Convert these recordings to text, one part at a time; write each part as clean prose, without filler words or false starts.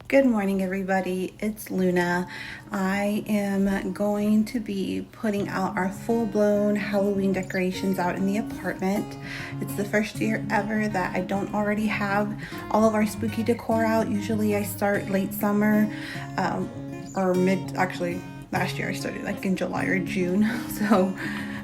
Good morning, everybody. It's Luna. I am going to be putting out our full-blown Halloween decorations out in the apartment. It's the first year ever that I don't already have all of our spooky decor out. Usually I start late summer or actually last year I started like in July or June.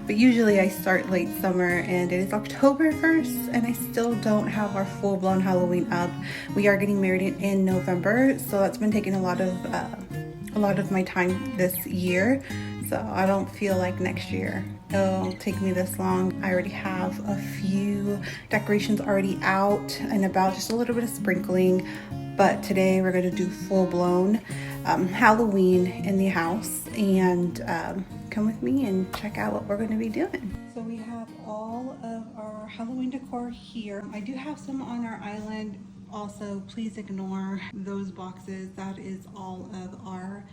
But usually I start late summer, and it is October 1st and I still don't have our full-blown Halloween up. We are getting married in November, so that's been taking a lot of my time this year. So I don't feel like next year it'll take me this long. I already have a few decorations already out and about, just a little bit of sprinkling. But today we're going to do full-blown Halloween in the house, and come with me and check out what we're going to be doing. So we have all of our Halloween decor here. I do have some on our island. Also, please ignore those boxes. That is all of our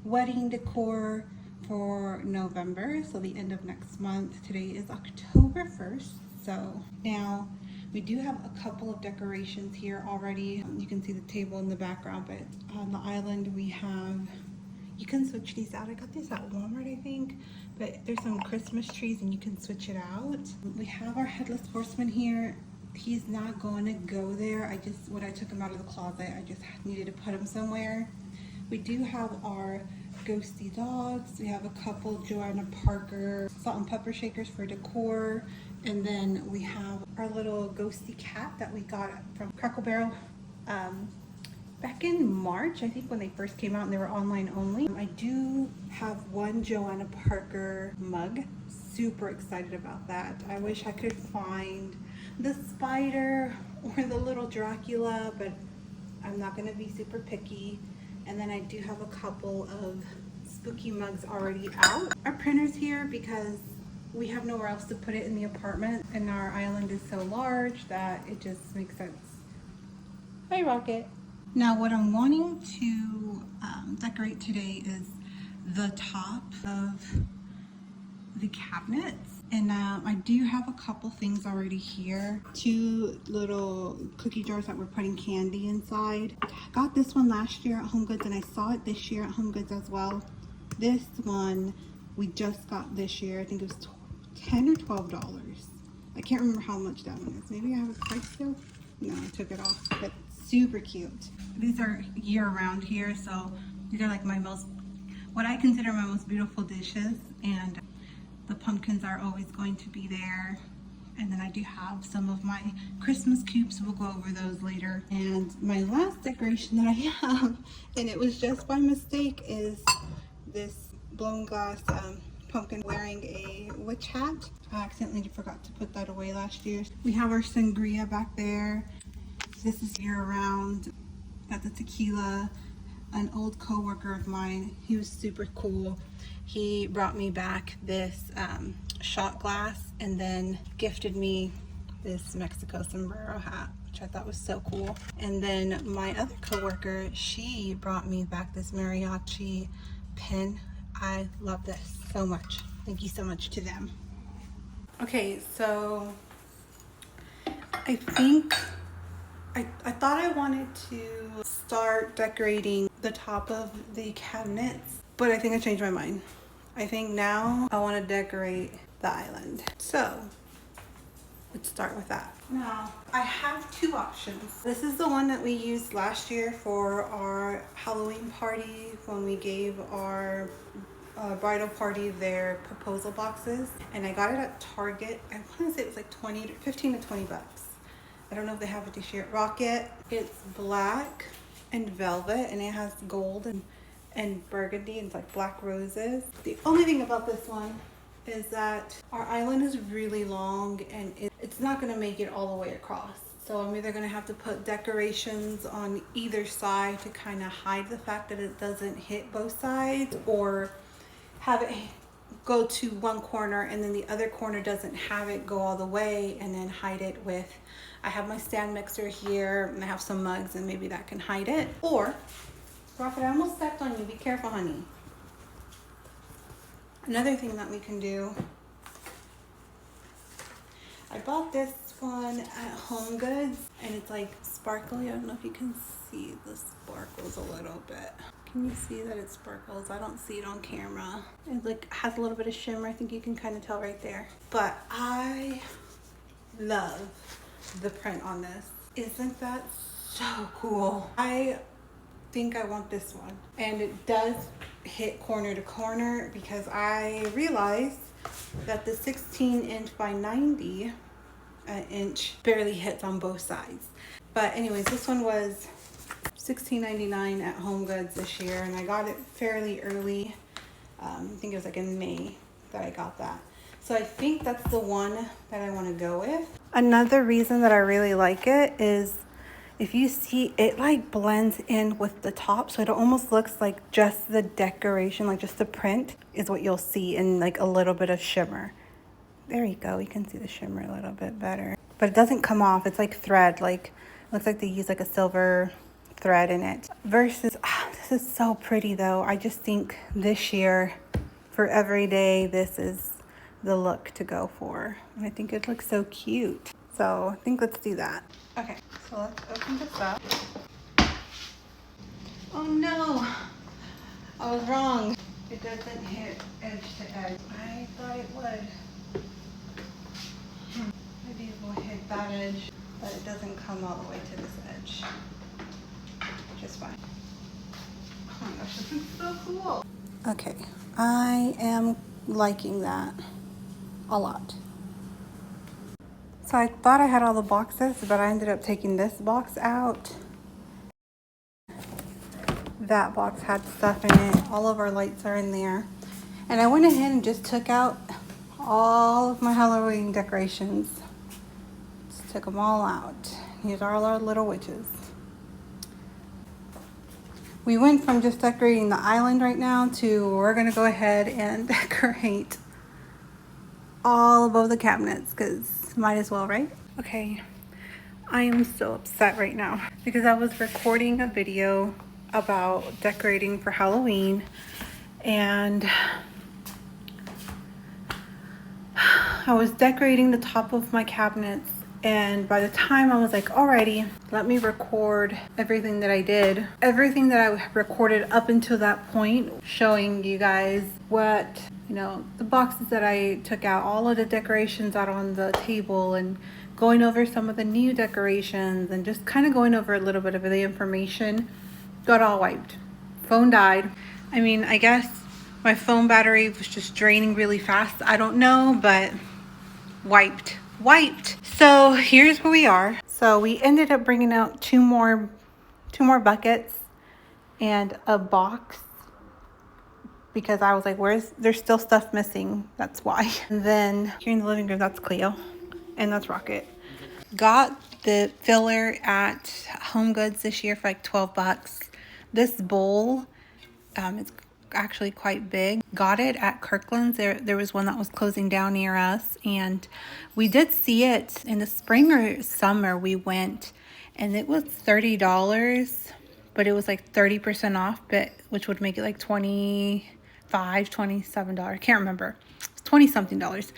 wedding decor for November, so the end of next month. Today is October 1st. So now we do have a couple of decorations here already. You can see the table in the background, but on the island we have, you can switch these out. I got these at Walmart, I think, but there's some Christmas trees and you can switch it out. We have our Headless Horseman here. He's not going to go there. When I took him out of the closet, I just needed to put him somewhere. We do have our ghosty dogs. We have a couple Joanna Parker salt and pepper shakers for decor. And then we have our little ghosty cat that we got from Crackle Barrel back in March, I think, when they first came out and they were online only. I do have one Joanna Parker mug. Super excited about that. I wish I could find the spider or the little Dracula, but I'm not going to be super picky. And then I do have a couple of spooky mugs already out. Our printer's here because we have nowhere else to put it in the apartment, and our island is so large that it just makes sense. Hi, Rocket. Now what I'm wanting to decorate today is the top of the cabinets. And I do have a couple things already here. 2 little cookie jars that we're putting candy inside. I got this one last year at HomeGoods, and I saw it this year at HomeGoods as well. This one we just got this year. I think it was $10 or $12. I can't remember how much that one is. Maybe I have a price still? No, I took it off, but super cute. These are year-round here, so these are like what I consider my most beautiful dishes, and the pumpkins are always going to be there. And then I do have some of my Christmas cubes. We'll go over those later. And my last decoration that I have, and it was just by mistake, is this blown glass pumpkin wearing a witch hat. I accidentally forgot to put that away last year. We have our sangria back there. This is year-round. Got the tequila. An old co-worker of mine, he was super cool. He brought me back this shot glass and then gifted me this Mexico sombrero hat, which I thought was so cool. And then my other co-worker, she brought me back this mariachi pin. I love this so much. Thank you so much to them. Okay, so I think I thought I wanted to start decorating the top of the cabinets, but I think I changed my mind. I think now I want to decorate the island. So let's start with that. Now I have 2 options. This is the one that we used last year for our Halloween party when we gave our bridal party their proposal boxes, and I got it at Target. I want to say it was like 15 to 20 bucks. I don't know if they have it this year. Rocket. It's black and velvet, and it has gold and burgundy, and it's like black roses. The only thing about this one is that our island is really long, and it's not going to make it all the way across. So I'm either going to have to put decorations on either side to kind of hide the fact that it doesn't hit both sides, or have it go to one corner and then the other corner doesn't have it go all the way, and then hide it with, I have my stand mixer here and I have some mugs, and maybe that can hide it. Or, Rocket, I almost stepped on you. Be careful, honey. Another thing that we can do, I bought this one at Home Goods, and it's like sparkly. I don't know if you can see the sparkles a little bit. Can you see that it sparkles? I don't see it on camera. It like has a little bit of shimmer. I think you can kind of tell right there. But I love the print on this. Isn't that so cool? I think I want this one. And it does hit corner to corner because I realized that the 16" by 90" inch barely hits on both sides. But anyways, this one was $16.99 at Home Goods this year, and I got it fairly early. I think it was like in May that I got that. So I think that's the one that I want to go with. Another reason that I really like it is if you see it like blends in with the top, so it almost looks like just the decoration, like just the print is what you'll see in like a little bit of shimmer. There you go, you can see the shimmer a little bit better. But it doesn't come off, it's like thread, like looks like they use like a silver thread in it. Versus, this is so pretty though. I just think this year for every day, this is the look to go for. And I think it looks so cute. So I think let's do that. Okay, so let's open this up. Oh no, I was wrong. It doesn't hit edge to edge. I thought it would. Maybe it will hit that edge, but it doesn't come all the way to this edge. Just fine. Oh my gosh, this is so cool. Okay, I am liking that a lot. So I thought I had all the boxes, but I ended up taking this box out. That box had stuff in it. All of our lights are in there. And I went ahead and just took out all of my Halloween decorations. Just took them all out. Here's all our little witches. We went from just decorating the island right now to we're gonna go ahead and decorate all above the cabinets because might as well, right? Okay, I am so upset right now because I was recording a video about decorating for Halloween and I was decorating the top of my cabinets, and by the time I was like, alrighty, let me record everything that I did. Everything that I recorded up until that point, showing you guys what, you know, the boxes that I took out, all of the decorations out on the table, and going over some of the new decorations, and just kind of going over a little bit of the information, got all wiped. Phone died. I mean, I guess my phone battery was just draining really fast. I don't know, but wiped. So here's where we are. So we ended up bringing out two more buckets and a box because I was like, there's still stuff missing. That's why. And then here in the living room, that's Cleo and that's Rocket. Got the filler at Home Goods this year for like 12 bucks. This bowl, it's actually quite big. Got it at Kirkland's. There was one that was closing down near us, and we did see it in the spring or summer. We went and it was $30, but it was like 30% off, but which would make it like $27. I can't remember. It's 20 something dollars.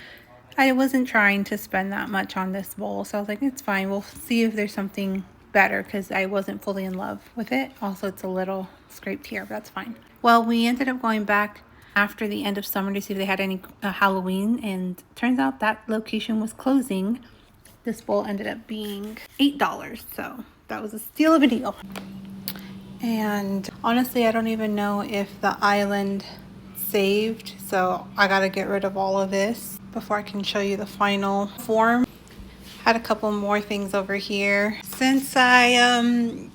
I wasn't trying to spend that much on this bowl, so I was like, it's fine, we'll see if there's something better, because I wasn't fully in love with it. Also, it's a little scraped here, but that's fine. Well, we ended up going back after the end of summer to see if they had any Halloween, and turns out that location was closing. This bowl ended up being $8, so that was a steal of a deal. And honestly, I don't even know if the island saved, so I gotta get rid of all of this before I can show you the final form. Had a couple more things over here. Since I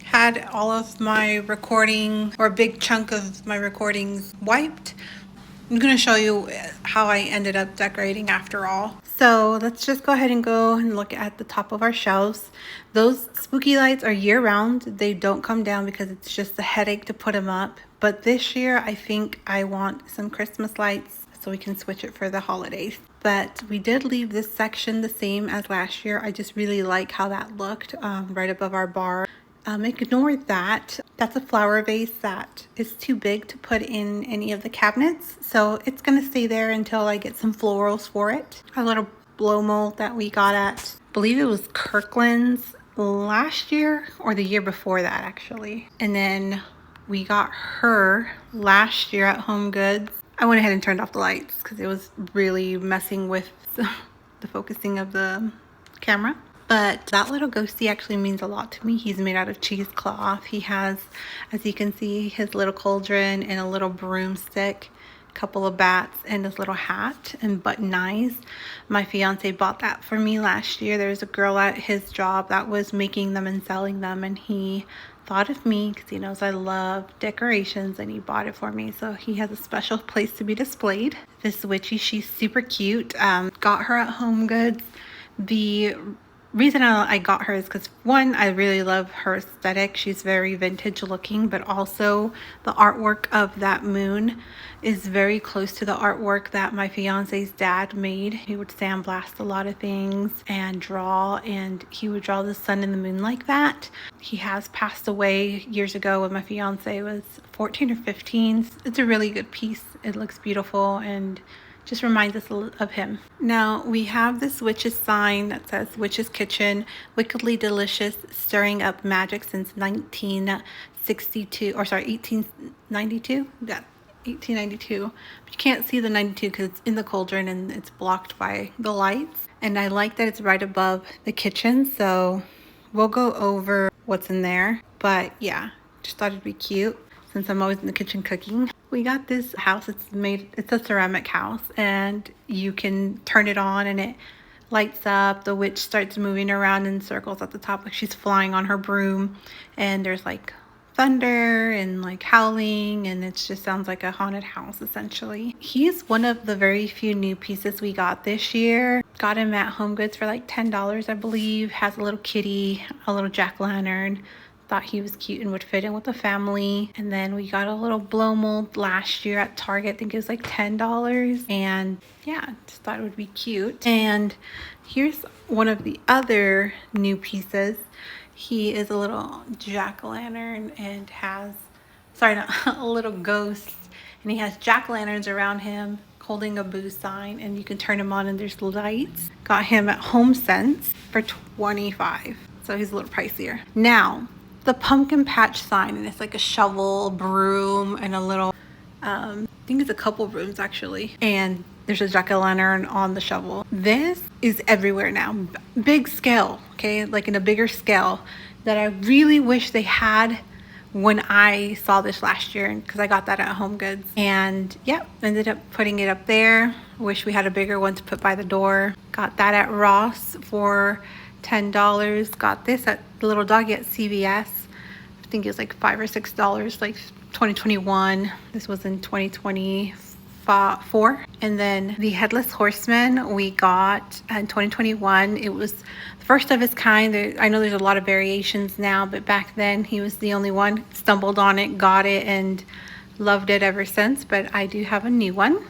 had all of my recording, or a big chunk of my recordings wiped, I'm gonna show you how I ended up decorating after all. So let's just go ahead and go and look at the top of our shelves. Those spooky lights are year round. They don't come down because it's just a headache to put them up. But this year I think I want some Christmas lights so we can switch it for the holidays. But we did leave this section the same as last year. I just really like how that looked right above our bar. Ignore that. That's a flower vase that is too big to put in any of the cabinets. So it's going to stay there until I get some florals for it. A little blow mold that we got at, I believe it was Kirkland's last year or the year before that actually. And then we got her last year at Home Goods. I went ahead and turned off the lights because it was really messing with the focusing of the camera. But that little ghostie actually means a lot to me. He's made out of cheesecloth. He has, as you can see, his little cauldron and a little broomstick, a couple of bats, and his little hat and button eyes. My fiance bought that for me last year. There was a girl at his job that was making them and selling them, and he thought of me because he knows I love decorations, and he bought it for me. So he has a special place to be displayed. This witchy, she's super cute. Got her at Home Goods. The reason I got her is because, one, I really love her aesthetic. She's very vintage looking, but also the artwork of that moon is very close to the artwork that my fiance's dad made. He would sandblast a lot of things and draw, and he would draw the sun and the moon like that. He has passed away years ago when my fiance was 14 or 15. It's a really good piece. It looks beautiful and just reminds us of him. Now we have this witch's sign that says Witch's Kitchen, wickedly delicious, stirring up magic since 1962, or sorry, 1892. Yeah, 1892. But you can't see the 92 because it's in the cauldron and it's blocked by the lights. And I like that it's right above the kitchen, so we'll go over what's in there. But yeah, just thought it'd be cute since I'm always in the kitchen cooking. We got this house. It's a ceramic house, and you can turn it on and it lights up. The witch starts moving around in circles at the top like she's flying on her broom, and there's like thunder and like howling, and it just sounds like a haunted house essentially. He's one of the very few new pieces we got this year. Got him at Home Goods for like $10, I believe. Has a little kitty, a little jack-o'-lantern. Thought he was cute and would fit in with the family. And then we got a little blow mold last year at Target. I think it was like $10. And yeah, just thought it would be cute. And here's one of the other new pieces. He is a little jack-o'-lantern and has, sorry, not a little ghost. And he has jack-o'-lanterns around him holding a boo sign, and you can turn him on and there's lights. Got him at HomeSense for $25. So he's a little pricier. Now, the pumpkin patch sign, and it's like a shovel, broom, and a little I think it's a couple brooms actually, and there's a jack-o'-lantern on the shovel. This is everywhere now, big scale, okay, like in a bigger scale, that I really wish they had when I saw this last year, because I got that at Home Goods. And yep, ended up putting it up there. Wish we had a bigger one to put by the door. Got that at Ross for $10. Got this at the little doggy at CVS. I think it was like $5 or $6, like 2021. This was in 2024. And then the Headless Horseman we got in 2021. It was the first of its kind. I know there's a lot of variations now, but back then he was the only one. Stumbled on it, got it, and loved it ever since. But I do have a new one.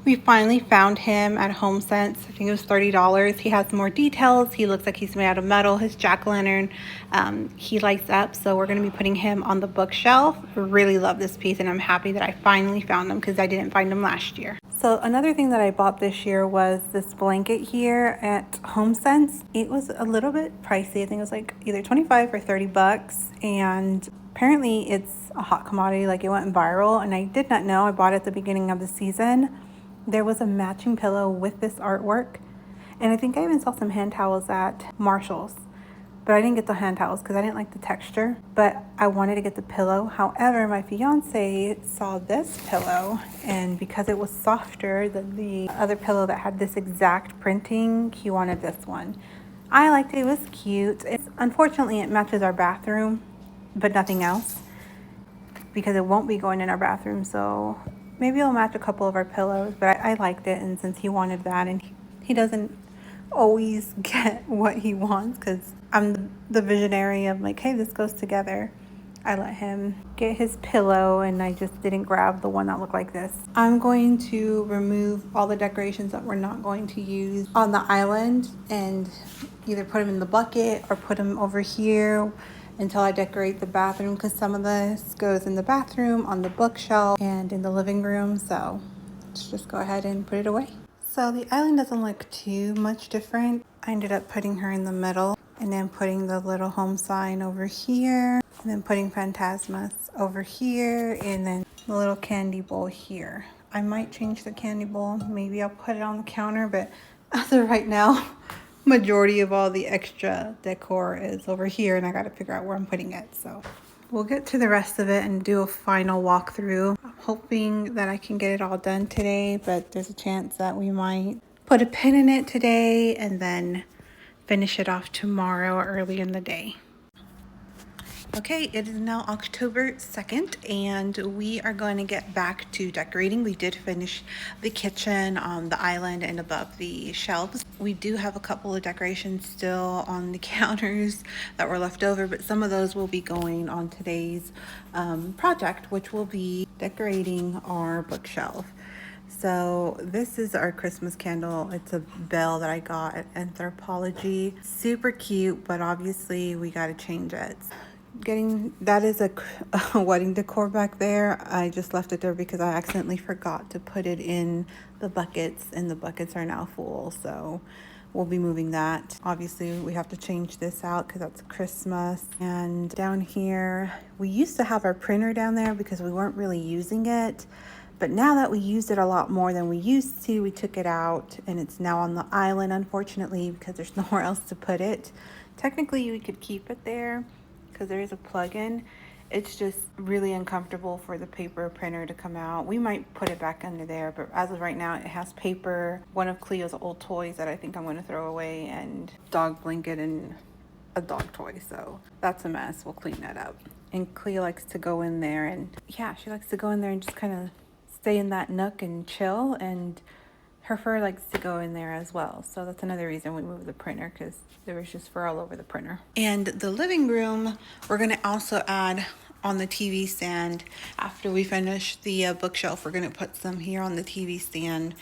We finally found him at HomeSense. I think it was $30. He has more details. He looks like he's made out of metal. His jack-o'-lantern, he lights up. So we're going to be putting him on the bookshelf. Really love this piece, and I'm happy that I finally found him because I didn't find him last year. So another thing that I bought this year was this blanket here at HomeSense. It was a little bit pricey. I think it was like either 25 or 30 bucks. And apparently it's a hot commodity, like it went viral. And I did not know. I bought it at the beginning of the season. There was a matching pillow with this artwork, and I think I even saw some hand towels at Marshall's, but I didn't get the hand towels because I didn't like the texture, but I wanted to get the pillow. However, my fiance saw this pillow, and because it was softer than the other pillow that had this exact printing, he wanted this one. I liked it. It was cute. Unfortunately, it matches our bathroom, but nothing else, because it won't be going in our bathroom, so maybe it'll match a couple of our pillows, but I liked it, and since he wanted that, and he doesn't always get what he wants, because I'm the visionary of like, hey, this goes together. I let him get his pillow, and I just didn't grab the one that looked like this. I'm going to remove all the decorations that we're not going to use on the island, and either put them in the bucket or put them over here until I decorate the bathroom, because some of this goes in the bathroom, on the bookshelf, and in the living room. So let's just go ahead and put it away. So the island doesn't look too much different. I ended up putting her in the middle and then putting the little home sign over here, and then putting Phantasmus over here, and then the little candy bowl here. I might change the candy bowl. Maybe I'll put it on the counter, but as of right now, majority of all the extra decor is over here, and I got to figure out where I'm putting it. So we'll get to the rest of it and do a final walkthrough. I'm hoping that I can get it all done today, but there's a chance that we might put a pin in it today and then finish it off tomorrow early in the day. Okay, it is now October 2nd and we are going to get back to decorating. We did finish the kitchen on the island and above the shelves. We do have a couple of decorations still on the counters that were left over, but some of those will be going on today's project, which will be decorating our bookshelf. So this is our Christmas candle. It's a bell that I got at Anthropologie. Super cute, but obviously we got to change it. That is a wedding decor back there. I just left it there because I accidentally forgot to put it in the buckets, and the buckets are now full. So we'll be moving that. Obviously we have to change this out because that's Christmas. And down here, we used to have our printer down there because we weren't really using it. But now that we used it a lot more than we used to, we took it out and it's now on the island, unfortunately, because there's nowhere else to put it. Technically, we could keep it there because there is a plug-in. It's just really uncomfortable for the paper printer to come out. We might put it back under there, but as of right now, it has paper, one of Cleo's old toys that I think I'm going to throw away, and dog blanket and a dog toy. So that's a mess. We'll clean that up. And Cleo likes to go in there, and yeah, she likes to go in there and just kind of stay in that nook and chill, and her fur likes to go in there as well. So that's another reason we moved the printer, because there was just fur all over the printer. And the living room, we're going to also add on the TV stand. After we finish the bookshelf, we're going to put some here on the TV stand,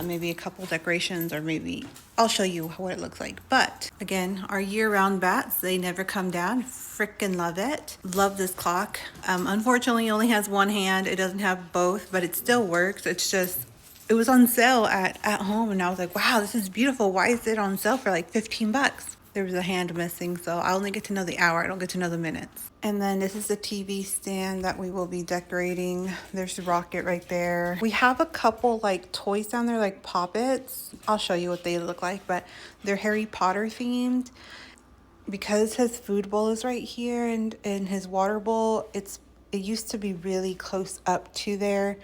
maybe a couple decorations, or maybe I'll show you what it looks like. But again, our year-round bats, they never come down. Freaking love it. Love this clock. Unfortunately, it only has one hand. It doesn't have both, but it still works. It's just, it was on sale at home, and I was like, wow, this is beautiful. Why is it on sale for like 15 bucks? There was a hand missing, so I only get to know the hour. I don't get to know the minutes. And then this is the TV stand that we will be decorating. There's the rocket right there. We have a couple like toys down there, like Poppets. I'll show you what they look like, but they're Harry Potter themed. Because his food bowl is right here and his water bowl, it used to be really close up to there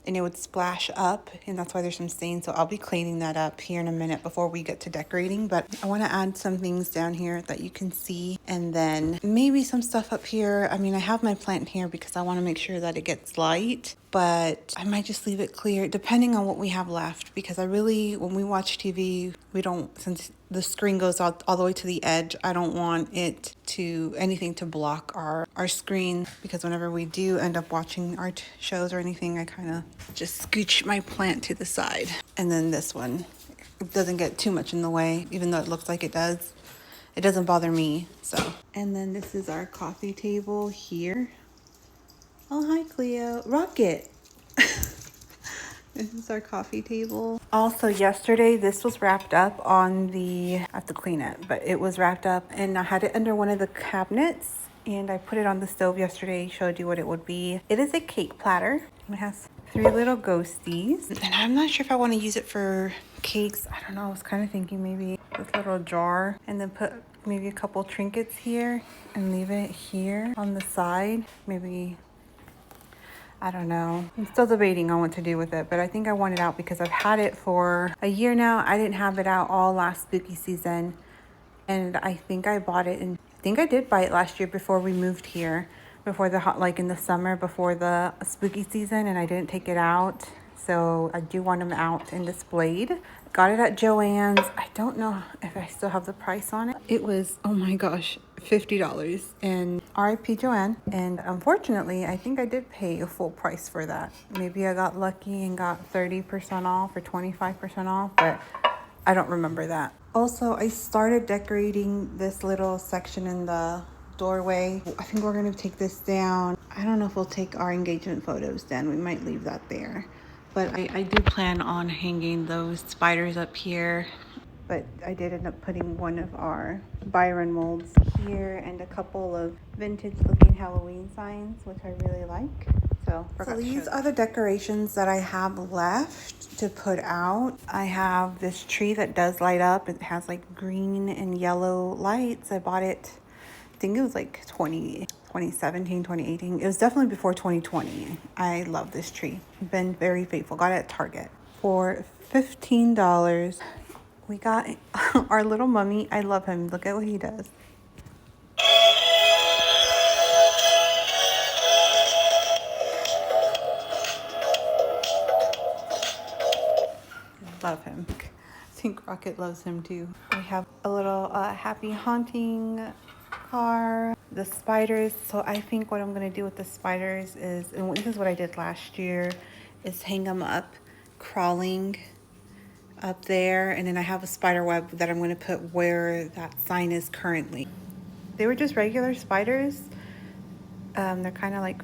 and it would splash up, and that's why there's some stains. So I'll be cleaning that up here in a minute before we get to decorating. But I want to add some things down here that you can see, and then maybe some stuff up here. I mean, I have my plant here because I want to make sure that it gets light, but I might just leave it clear depending on what we have left, because I really, when we watch TV, we don't, since the screen goes out all the way to the edge, I don't want it to anything to block our screen, because whenever we do end up watching our shows or anything, I kind of just scooch my plant to the side. And then this one, it doesn't get too much in the way, even though it looks like it does. It doesn't bother me. So, and then this is our coffee table here. Oh, hi Cleo. Rocket. This is our coffee table. Also yesterday, this was wrapped up on the, I have to clean it, but it was wrapped up and I had it under one of the cabinets, and I put it on the stove yesterday, showed you what it would be. It is a cake platter. It has 3 little ghosties, and I'm not sure if I want to use it for cakes. I don't know. I was kind of thinking maybe this little jar, and then put maybe a couple trinkets here and leave it here on the side. Maybe, I don't know. I'm still debating on what to do with it, but I think I want it out because I've had it for a year now. I didn't have it out all last spooky season, and I think I bought it, and I think I did buy it last year before we moved here, before the like in the summer before the spooky season, and I didn't take it out. So I do want them out and displayed. Got it at Joann's. I don't know if I still have the price on it. It was, oh my gosh, $50, and RIP Joanne. And unfortunately, I think I did pay a full price for that. Maybe I got lucky and got 30% off or 25% off, but I don't remember that. Also, I started decorating this little section in the doorway. I think we're going to take this down. I don't know if we'll take our engagement photos then. We might leave that there. But I do plan on hanging those spiders up here. But I did end up putting one of our Byron molds here and a couple of vintage looking Halloween signs, which I really like. So these are the decorations that I have left to put out. I have this tree that does light up. It has like green and yellow lights. I bought it, I think it was like 2017, 2018. It was definitely before 2020. I love this tree. Been very faithful. Got it at Target for $15. We got our little mummy. I love him. Look at what he does. Love him. I think Rocket loves him too. We have a little happy haunting car. The spiders. So I think what I'm going to do with the spiders is, and this is what I did last year, is hang them up crawling up there. And then I have a spider web that I'm going to put where that sign is currently. They were just regular spiders. They're kind of like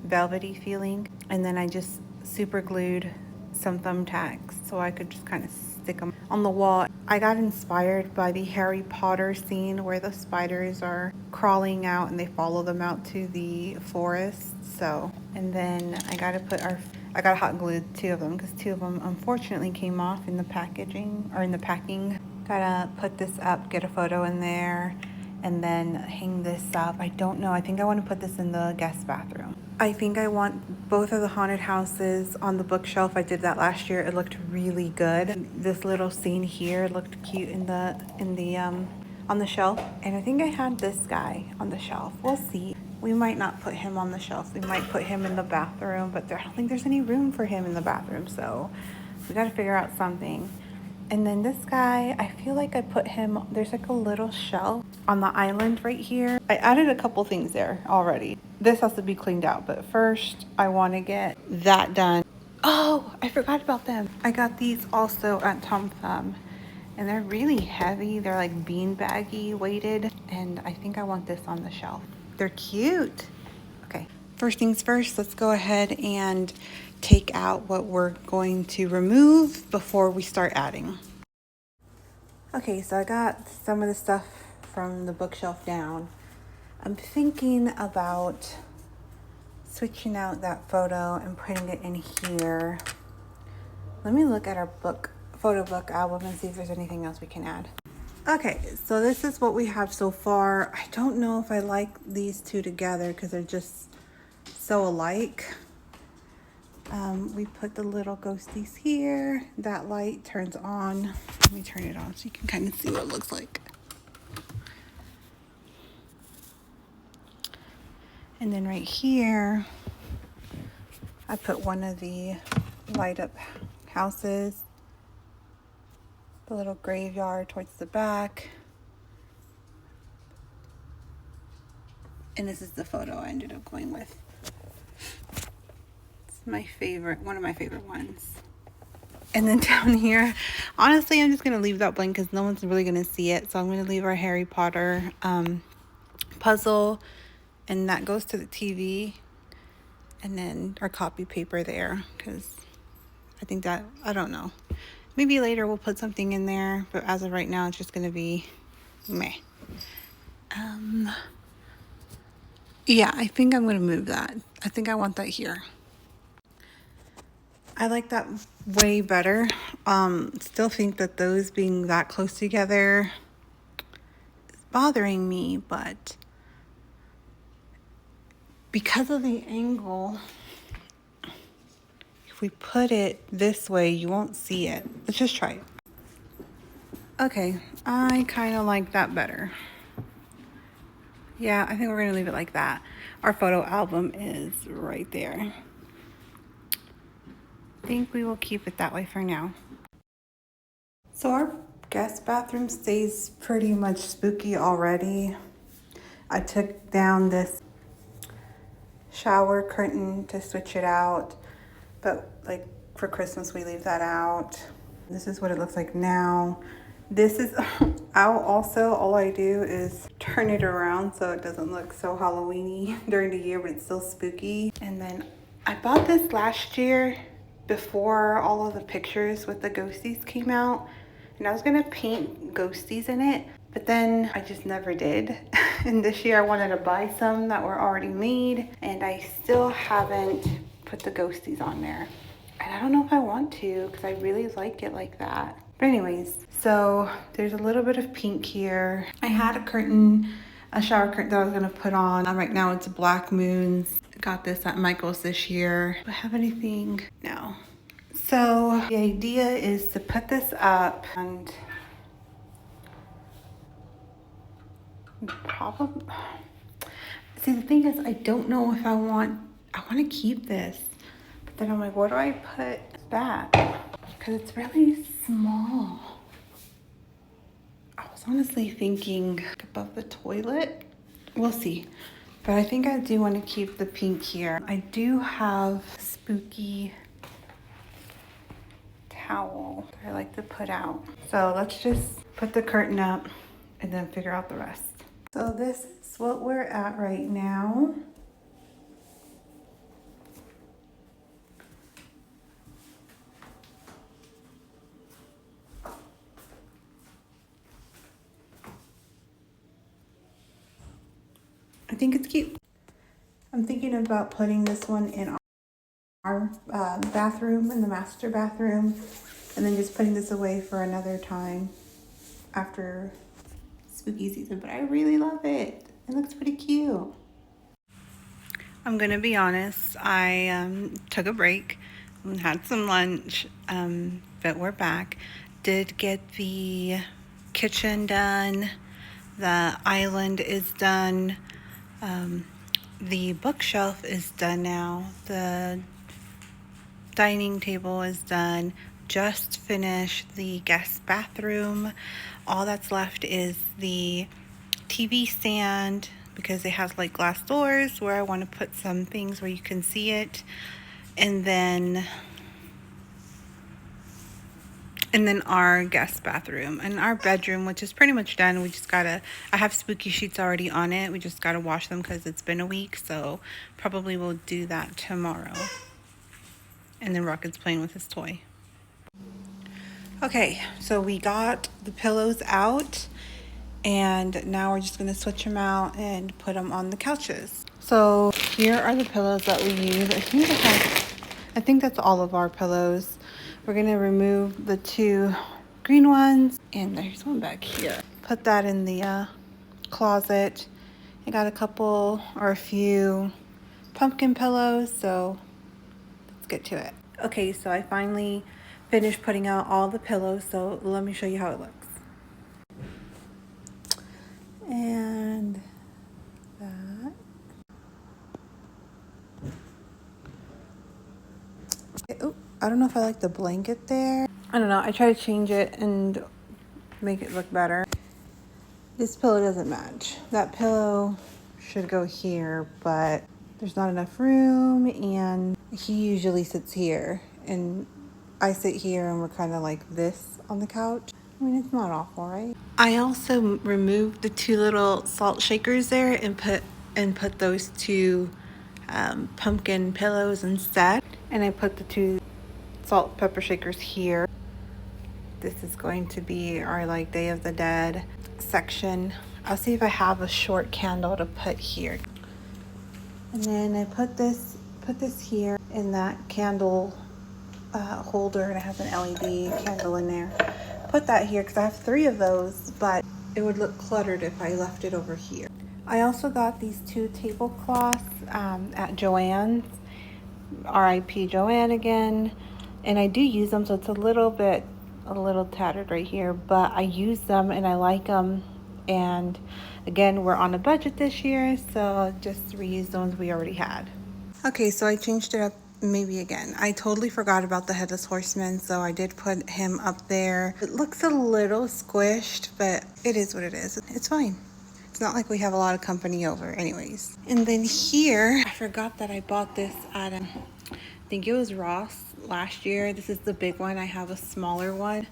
velvety feeling. And then I just super glued some thumbtacks so I could just kind of stick them on the wall. I got inspired by the Harry Potter scene where the spiders are crawling out and they follow them out to the forest. So, and then I got hot glued 2 of them because 2 of them unfortunately came off in the packaging or in the packing. Gotta put this up, get a photo in there, and then hang this up. I don't know. I think I want to put this in the guest bathroom. I think I want both of the haunted houses on the bookshelf. I did that last year. It looked really good. This little scene here looked cute in the on the shelf. And I think I had this guy on the shelf. We'll see. We might not put him on the shelf. We might put him in the bathroom, but I don't think there's any room for him in the bathroom. So we got to figure out something. And then this guy, I feel like I put him, there's like a little shelf on the island right here. I added a couple things there already. This has to be cleaned out, but first I want to get that done. Oh, I forgot about them. I got these also at Tom Thumb and they're really heavy. They're like beanbaggy weighted. And I think I want this on the shelf. They're cute. Okay, first things first, let's go ahead and take out what we're going to remove before we start adding. Okay, so I got some of the stuff from the bookshelf down. I'm thinking about switching out that photo and putting it in here. Let me look at our photo book album and see if there's anything else we can add. Okay, so this is what we have so far. I don't know if I like these 2 together because they're just so alike. We put the little ghosties here. That light turns on. Let me turn it on so you can kind of see what it looks like. And then right here, I put one of the light up houses, the little graveyard towards the back. And this is the photo I ended up going with. My favorite, one of my favorite ones. And then down here, honestly, I'm just gonna leave that blank because no one's really gonna see it. So I'm gonna leave our Harry Potter puzzle, and that goes to the TV, and then our copy paper there because I think that, I don't know, maybe later we'll put something in there, but as of right now it's just gonna be meh. Yeah, I think I'm gonna move that. I think I want that here. I like that way better. Still think that those being that close together is bothering me, but because of the angle, if we put it this way, you won't see it. Let's just try it. Okay, I kind of like that better. Yeah, I think we're gonna leave it like that. Our photo album is right there. I think we will keep it that way for now. So our guest bathroom stays pretty much spooky already. I took down this shower curtain to switch it out, but like for Christmas we leave that out. This is what it looks like now. This is out also. All I do is turn it around so it doesn't look so Halloween-y during the year, but it's still spooky. And then I bought this last year before all of the pictures with the ghosties came out, and I was gonna paint ghosties in it, but then I just never did. And this year I wanted to buy some that were already made, and I still haven't put the ghosties on there. And I don't know if I want to, because I really like it like that. But anyways, so there's a little bit of pink here. I had a curtain, a shower curtain that I was gonna put on. Right now it's Black Moons. Got this at Michael's this year. Do I have anything? No. So the idea is to put this up and probably, see, the thing is, I don't know if I want to keep this, but then I'm like, what do I put back? Because it's really small. I was honestly thinking above the toilet. We'll see. But I think I do want to keep the pink here. I do have spooky towel that I like to put out. So let's just put the curtain up and then figure out the rest. So this is what we're at right now. I think it's cute. I'm thinking about putting this one in our bathroom, in the master bathroom, and then just putting this away for another time after spooky season. But I really love it. It looks pretty cute. I'm gonna be honest, I took a break and had some lunch, but we're back. Did get the kitchen done, the island is done, the bookshelf is done now, the dining table is done, just finished the guest bathroom. All that's left is the TV stand, because it has like glass doors where I want to put some things where you can see it, and then our guest bathroom and our bedroom, which is pretty much done. We just gotta, I have spooky sheets already on it, we just gotta wash them because it's been a week, so probably we'll do that tomorrow. And then Rocket's playing with his toy. Okay, so we got the pillows out, and now we're just gonna switch them out and put them on the couches. So here are the pillows that we use. I think that's all of our pillows. We're gonna remove the 2 green ones, and there's one back here. Put that in the closet. I got a few pumpkin pillows, so let's get to it. Okay, so I finally finished putting out all the pillows, so let me show you how it looks. And that. Oh, I don't know if I like the blanket there. I don't know, I try to change it and make it look better. This pillow doesn't match. That pillow should go here, but there's not enough room, and he usually sits here and I sit here, and we're kind of like this on the couch. I mean, it's not awful, right? I also removed the 2 little salt shakers there and put those 2 pumpkin pillows instead. And I put the 2 salt pepper shakers here. This is going to be our like Day of the Dead section. I'll see if I have a short candle to put here. And then I put this here in that candle holder, and it has an LED candle in there. Put that here because I have 3 of those, but it would look cluttered if I left it over here. I also got these 2 tablecloths at Joann's. RIP Joanne again. And I do use them, so it's a little tattered right here, but I use them and I like them. And again, we're on a budget this year, so just reuse the ones we already had. Okay, so I changed it up maybe again. I totally forgot about the Headless Horseman, so I did put him up there. It looks a little squished, but it is what it is. It's fine. It's not like we have a lot of company over anyways. And then here, I forgot that I bought this at, I think it was Ross last year. This is the big one. I have a smaller one.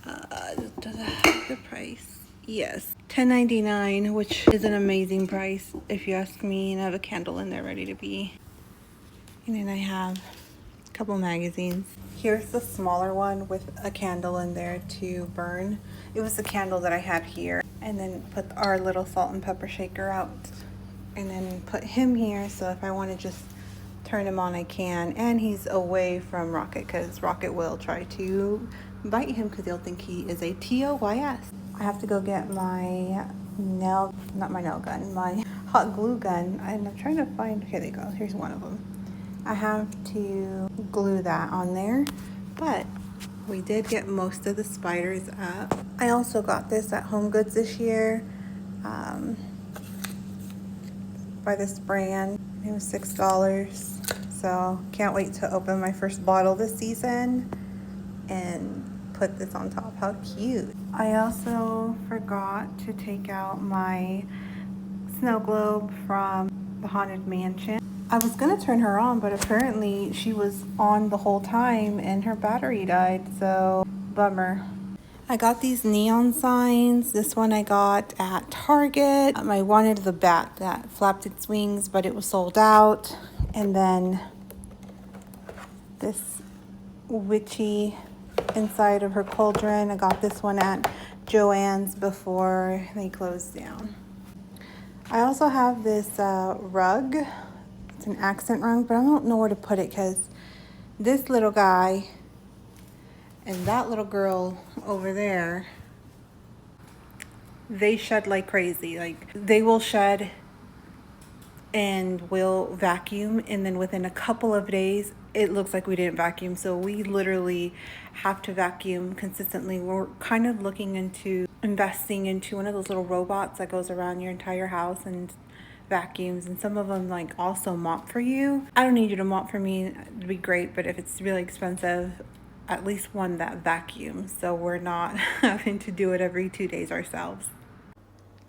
Does it have the price? Yes, $10.99, which is an amazing price if you ask me. And I have a candle in there ready to be. And then I have couple magazines. Here's the smaller one with a candle in there to burn. It was the candle that I had here. And then put our little salt and pepper shaker out. And then put him here, so if I want to just turn him on, I can. And he's away from Rocket, because Rocket will try to bite him because he'll think he is a TOYS. I have to go get my not my nail gun, my hot glue gun. And I'm trying to find, here they go, here's one of them. I have to glue that on there, but we did get most of the spiders up. I also got this at Home Goods this year by this brand. It was $6. So can't wait to open my first bottle this season and put this on top. How cute. I also forgot to take out my snow globe from the Haunted Mansion. I was gonna turn her on, but apparently she was on the whole time and her battery died, so bummer. I got these neon signs. This one I got at Target. I wanted the bat that flapped its wings, but it was sold out. And then this witchy inside of her cauldron. I got this one at Joann's before they closed down. I also have this rug. It's an accent rug, but I don't know where to put it because this little guy and that little girl over there, they shed like crazy. Like, they will shed and will vacuum, and then within a couple of days it looks like we didn't vacuum. So we literally have to vacuum consistently. We're kind of looking into investing into one of those little robots that goes around your entire house and vacuums, and some of them like also mop for you. I don't need you to mop for me, it'd be great, but if it's really expensive, at least one that vacuums, so we're not having to do it every 2 days ourselves.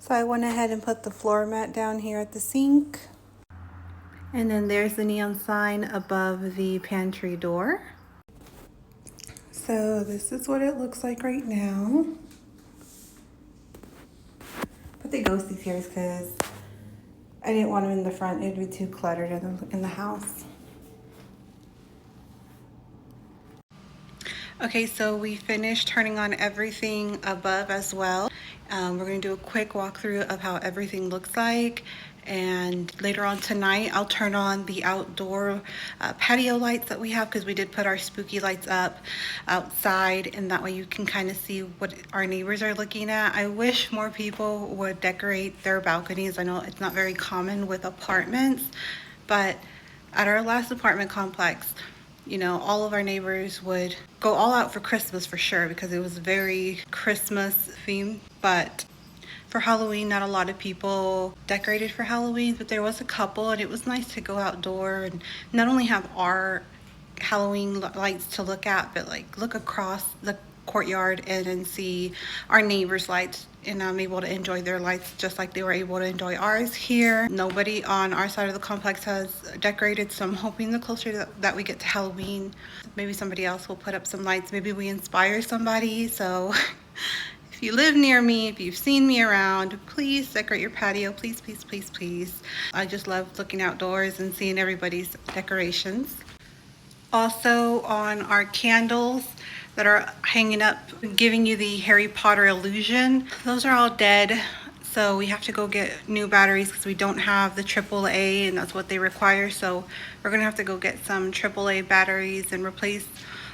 So I went ahead and put the floor mat down here at the sink. And then there's the neon sign above the pantry door. So this is what it looks like right now. Put the ghosties here because I didn't want them in the front. It'd be too cluttered in the house. Okay, so we finished turning on everything above as well. We're going to do a quick walkthrough of how everything looks like. And later on tonight, I'll turn on the outdoor patio lights that we have, because we did put our spooky lights up outside, and that way you can kind of see what our neighbors are looking at. I wish more people would decorate their balconies. I know it's not very common with apartments, but at our last apartment complex, you know, all of our neighbors would go all out for Christmas for sure, because it was very Christmas themed. But for Halloween, not a lot of people decorated for Halloween, but there was a couple, and it was nice to go outdoor and not only have our Halloween lights to look at, but like look across the courtyard and then see our neighbors' lights, and I'm able to enjoy their lights just like they were able to enjoy ours here. Nobody on our side of the complex has decorated, so I'm hoping the closer that we get to Halloween, maybe somebody else will put up some lights. Maybe we inspire somebody. So if you live near me, if you've seen me around, please decorate your patio. Please, please, please, please. I just love looking outdoors and seeing everybody's decorations. Also on our candles that are hanging up, giving you the Harry Potter illusion, those are all dead. So we have to go get new batteries because we don't have the AAA, and that's what they require. So we're gonna have to go get some AAA batteries and replace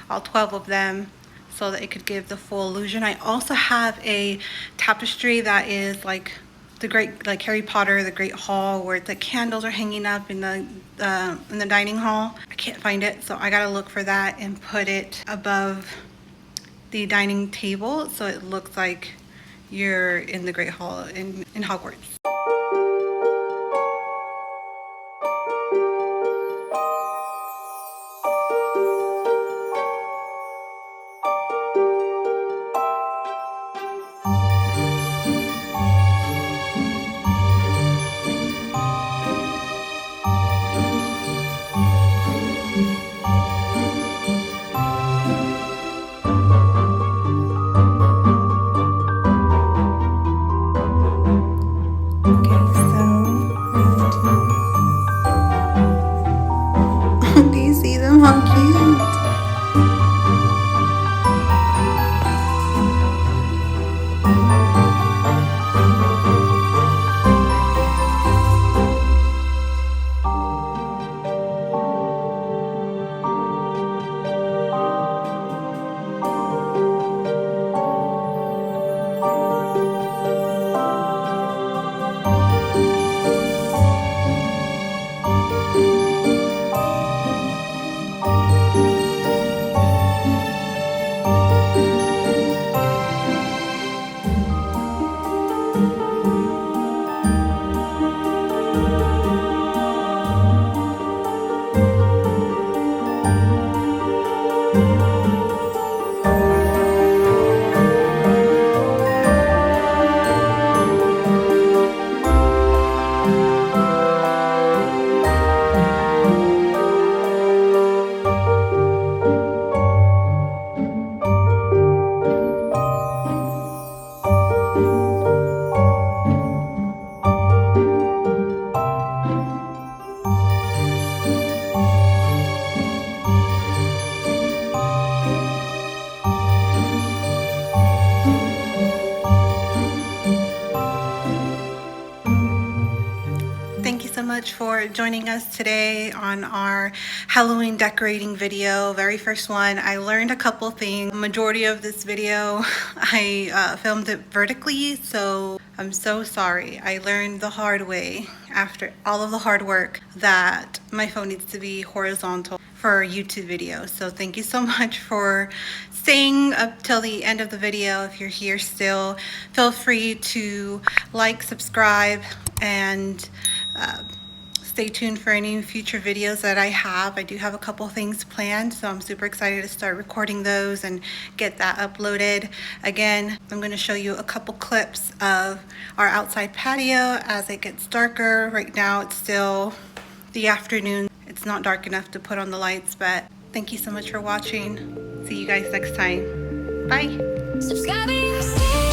all 12 of them so that it could give the full illusion. I also have a tapestry that is like the great, like Harry Potter, the Great Hall, where the candles are hanging up in the dining hall. I can't find it, so I gotta look for that and put it above the dining table so it looks like you're in the Great Hall in Hogwarts. much for joining us today on our Halloween decorating video. Very first one. I learned a couple things. The majority of this video I filmed it vertically, so I'm so sorry. I learned the hard way after all of the hard work that my phone needs to be horizontal for YouTube videos. So thank you so much for staying up till the end of the video. If you're here still, feel free to like, subscribe, and stay tuned for any future videos that I have. I do have a couple things planned, so I'm super excited to start recording those and get that uploaded. Again, I'm going to show you a couple clips of our outside patio as it gets darker. Right now it's still the afternoon. It's not dark enough to put on the lights, but thank you so much for watching. See you guys next time. Bye. Subscribing.